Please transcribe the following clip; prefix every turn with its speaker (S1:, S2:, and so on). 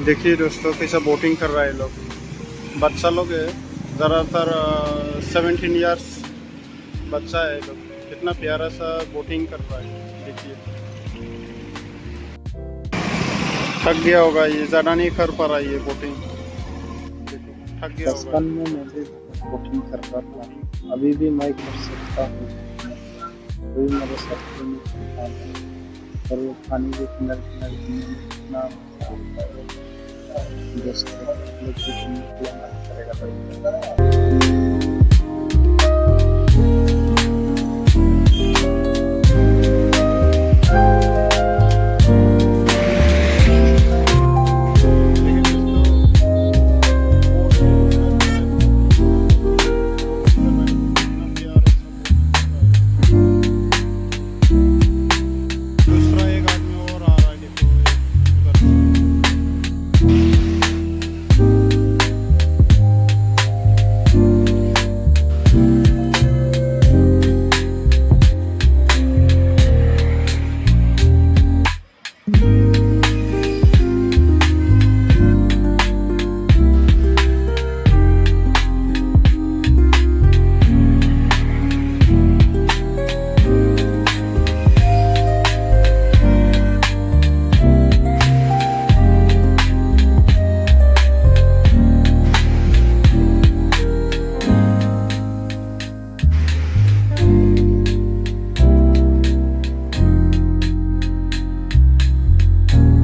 S1: देखिए दोस्तों कैसा बोटिंग कर रहा है लोग, बच्चा लोग है ज़्यादातर। 17 इयर्स बच्चा है लोग, कितना प्यारा सा बोटिंग कर रहा है। देखिए थक गया होगा, ये ज़्यादा नहीं कर पा रहा है ये बोटिंग। देखो थक गया होगा।
S2: बचपन में मैं भी बोटिंग करता था, अभी भी मैं कर सकता हूँ। कोई मेरे साथ तो नहीं करता है, और वो पानी के किनारे किनारे घूमने में कितना मजा आता है। दोस्तों लोग भी घूमने के लिए मन करेगा।